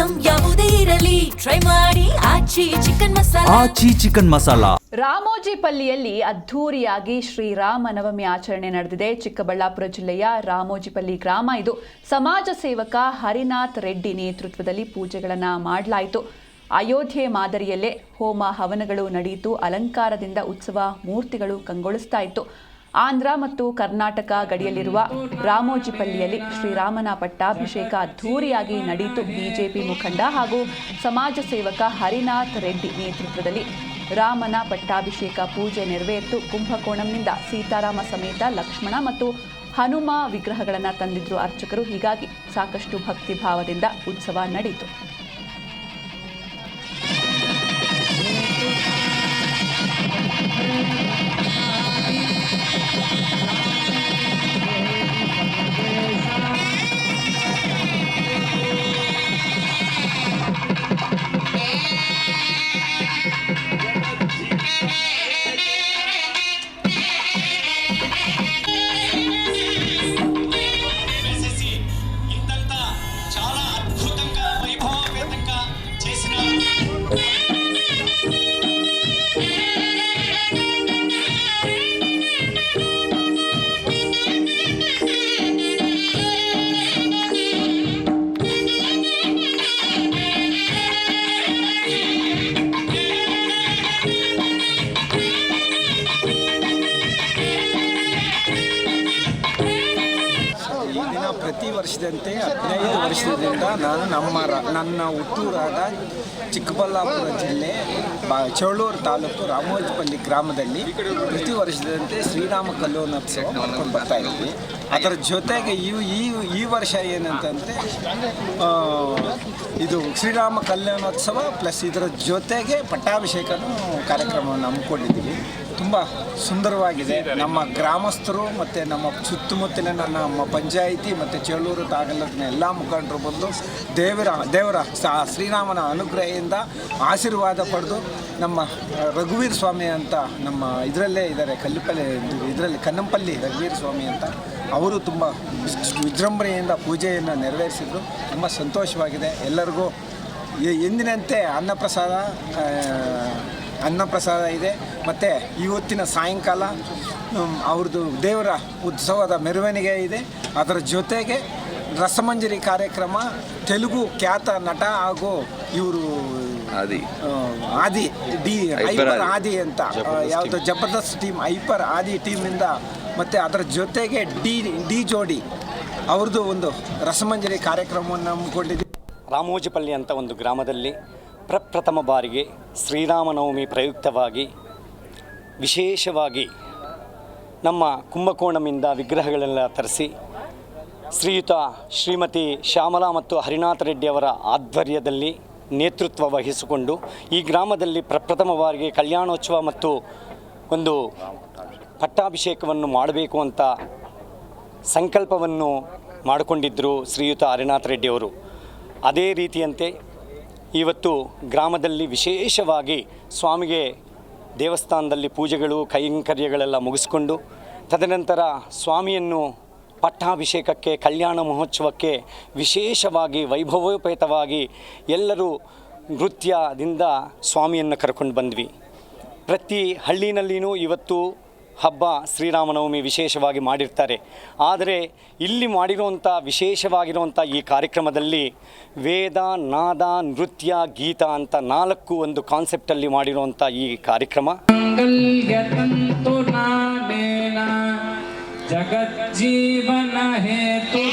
Item ಯಾವುದೇ ಇರಲಿ try ಮಾಡಿ ಆಚಿ ಚಿಕನ್ ಮಸಾಲಾ. ರಾಮೋಜಿಪಲ್ಲಿಯಲ್ಲಿ ಅದ್ಧೂರಿಯಾಗಿ ಶ್ರೀರಾಮನವಮಿ ಆಚರಣೆ ನಡೆದಿದೆ. ಚಿಕ್ಕಬಳ್ಳಾಪುರ ಜಿಲ್ಲೆಯ ರಾಮೋಜಿಪಲ್ಲಿ ಗ್ರಾಮ ಇದು. ಸಮಾಜ ಸೇವಕ ಹರಿನಾಥ್ ರೆಡ್ಡಿ ನೇತೃತ್ವದಲ್ಲಿ ಪೂಜೆಗಳನ್ನು ಮಾಡಲಾಯಿತು. ಅಯೋಧ್ಯೆ ಮಾದರಿಯಲ್ಲೇ ಹೋಮ ಹವನಗಳು ನಡೆಯಿತು. ಅಲಂಕಾರದಿಂದ ಉತ್ಸವ ಮೂರ್ತಿಗಳು ಕಂಗೊಳಿಸ್ತಾ ಇತ್ತು. ಆಂಧ್ರ ಮತ್ತು ಕರ್ನಾಟಕ ಗಡಿಯಲ್ಲಿರುವ ರಾಮೋಜಿಪಲ್ಲಿಯಲ್ಲಿ ಶ್ರೀರಾಮನ ಪಟ್ಟಾಭಿಷೇಕ ಅದ್ಧೂರಿಯಾಗಿ ನಡೆಯಿತು. ಬಿಜೆಪಿ ಮುಖಂಡ ಹಾಗೂ ಸಮಾಜ ಸೇವಕ ಹರಿನಾಥ್ ರೆಡ್ಡಿ ನೇತೃತ್ವದಲ್ಲಿ ರಾಮನ ಪಟ್ಟಾಭಿಷೇಕ ಪೂಜೆ ನೆರವೇರಿತು. ಕುಂಭಕೋಣಂನಿಂದ ಸೀತಾರಾಮ ಸಮೇತ ಲಕ್ಷ್ಮಣ ಮತ್ತು ಹನುಮ ವಿಗ್ರಹಗಳನ್ನು ತಂದಿದ್ರು ಅರ್ಚಕರು. ಹೀಗಾಗಿ ಸಾಕಷ್ಟು ಭಕ್ತಿಭಾವದಿಂದ ಉತ್ಸವ ನಡೆಯಿತು. ಪ್ರತಿ ವರ್ಷದಂತೆ 15 ವರ್ಷದಿಂದ ನಾನು ನನ್ನ ಹುಟ್ಟೂರಾದ ಚಿಕ್ಕಬಳ್ಳಾಪುರ ಜಿಲ್ಲೆ ಚೇಳೂರು ತಾಲೂಕು ರಾಮೋಜಿಪಲ್ಲಿ ಗ್ರಾಮದಲ್ಲಿ ಪ್ರತಿ ವರ್ಷದಂತೆ ಶ್ರೀರಾಮ ಕಲ್ಯಾಣೋತ್ಸವ ಮಾಡ್ಕೊಂಡು ಬರ್ತಾ ಇದ್ವಿ. ಅದರ ಜೊತೆಗೆ ಈ ವರ್ಷ ಏನಂತಂದರೆ ಇದು ಶ್ರೀರಾಮ ಕಲ್ಯಾಣೋತ್ಸವ ಪ್ಲಸ್ ಇದರ ಜೊತೆಗೆ ಪಟ್ಟಾಭಿಷೇಕನೂ ಕಾರ್ಯಕ್ರಮವನ್ನು ಹಮ್ಮಿಕೊಂಡಿದ್ದೀವಿ. ತುಂಬ ಸುಂದರವಾಗಿದೆ. ನಮ್ಮ ಗ್ರಾಮಸ್ಥರು ಮತ್ತು ನಮ್ಮ ಸುತ್ತಮುತ್ತಲಿನ ನಮ್ಮ ಪಂಚಾಯಿತಿ ಮತ್ತು ಚೇಳೂರು ತಾಲೂಕಿನ ಎಲ್ಲ ಮುಖಂಡರು ಬಂದು ದೇವರ ಶ್ರೀರಾಮನ ಅನುಗ್ರಹದಿಂದ ಆಶೀರ್ವಾದ ಪಡೆದು ನಮ್ಮ ರಘುವೀರ ಸ್ವಾಮಿ ಅಂತ ನಮ್ಮ ಇದರಲ್ಲೇ ಇದ್ದಾರೆ ಇದರಲ್ಲಿ ಕನ್ನಂಪಲ್ಲಿ ರಘುವೀರ ಸ್ವಾಮಿ ಅಂತ ಅವರು ತುಂಬ ವಿಜೃಂಭಣೆಯಿಂದ ಪೂಜೆಯನ್ನು ನೆರವೇರಿಸಿದ್ರು. ತುಂಬ ಸಂತೋಷವಾಗಿದೆ. ಎಲ್ಲರಿಗೂ ಎಂದಿನಂತೆ ಅನ್ನಪ್ರಸಾದ ಇದೆ. ಮತ್ತು ಇವತ್ತಿನ ಸಾಯಂಕಾಲ ಅವ್ರದ್ದು ದೇವರ ಉತ್ಸವದ ಮೆರವಣಿಗೆ ಇದೆ. ಅದರ ಜೊತೆಗೆ ರಸಮಂಜರಿ ಕಾರ್ಯಕ್ರಮ ತೆಲುಗು ಖ್ಯಾತ ನಟ ಹಾಗೂ ಇವರು ಆದಿ ಅಂತ ಯಾವುದು ಜಬರ್ದಸ್ತ್ ಟೀಮ್ ಆದಿ ಟೀಮಿಂದ ಮತ್ತು ಅದರ ಜೊತೆಗೆ ಡಿ ಜೋಡಿ ಅವ್ರದ್ದು ಒಂದು ರಸಮಂಜರಿ ಕಾರ್ಯಕ್ರಮವನ್ನು ಹಮ್ಮಿಕೊಂಡಿದ್ದೀವಿ. ರಾಮೋಜಿಪಲ್ಲಿ ಅಂತ ಒಂದು ಗ್ರಾಮದಲ್ಲಿ ಪ್ರಪ್ರಥಮ ಬಾರಿಗೆ ಶ್ರೀರಾಮನವಮಿ ಪ್ರಯುಕ್ತವಾಗಿ ವಿಶೇಷವಾಗಿ ನಮ್ಮ ಕುಂಭಕೋಣಂನಿಂದ ವಿಗ್ರಹಗಳೆಲ್ಲ ತರಿಸಿ ಶ್ರೀಯುತ ಶ್ರೀಮತಿ ಶ್ಯಾಮಲಾ ಮತ್ತು ಹರಿನಾಥ ರೆಡ್ಡಿಯವರ ಆಧ್ವರ್ಯದಲ್ಲಿ ನೇತೃತ್ವ ವಹಿಸಿಕೊಂಡು ಈ ಗ್ರಾಮದಲ್ಲಿ ಪ್ರಪ್ರಥಮ ಬಾರಿಗೆ ಕಲ್ಯಾಣೋತ್ಸವ ಮತ್ತು ಒಂದು ಪಟ್ಟಾಭಿಷೇಕವನ್ನು ಮಾಡಬೇಕು ಅಂತ ಸಂಕಲ್ಪವನ್ನು ಮಾಡಿಕೊಂಡಿದ್ದರು ಶ್ರೀಯುತ ಹರಿನಾಥ ರೆಡ್ಡಿಯವರು. ಅದೇ ರೀತಿಯಂತೆ ಇವತ್ತು ಗ್ರಾಮದಲ್ಲಿ ವಿಶೇಷವಾಗಿ ಸ್ವಾಮಿಗೆ ದೇವಸ್ಥಾನದಲ್ಲಿ ಪೂಜೆಗಳು ಕೈಂಕರ್ಯಗಳೆಲ್ಲ ಮುಗಿಸ್ಕೊಂಡು ತದನಂತರ ಸ್ವಾಮಿಯನ್ನು ಪಟ್ಟಾಭಿಷೇಕಕ್ಕೆ ಕಲ್ಯಾಣ ಮಹೋತ್ಸವಕ್ಕೆ ವಿಶೇಷವಾಗಿ ವೈಭವೋಪೇತವಾಗಿ ಎಲ್ಲರೂ ನೃತ್ಯದಿಂದ ಸ್ವಾಮಿಯನ್ನು ಕರ್ಕೊಂಡು ಬಂದ್ವಿ. ಪ್ರತಿ ಹಳ್ಳಿನಲ್ಲಿಯೂ ಇವತ್ತು ಹಬ್ಬ ಶ್ರೀರಾಮನವಮಿ ವಿಶೇಷವಾಗಿ ಮಾಡಿರ್ತಾರೆ. ಆದರೆ ಇಲ್ಲಿ ಮಾಡಿರುವಂಥ ವಿಶೇಷವಾಗಿರುವಂಥ ಈ ಕಾರ್ಯಕ್ರಮದಲ್ಲಿ ವೇದ, ನಾದ, ನೃತ್ಯ, ಗೀತ ಅಂತ 4 ಒಂದು ಕಾನ್ಸೆಪ್ಟಲ್ಲಿ ಮಾಡಿರುವಂಥ ಈ ಕಾರ್ಯಕ್ರಮ ಜಗಜ್ಜೀವನ ಹೇತು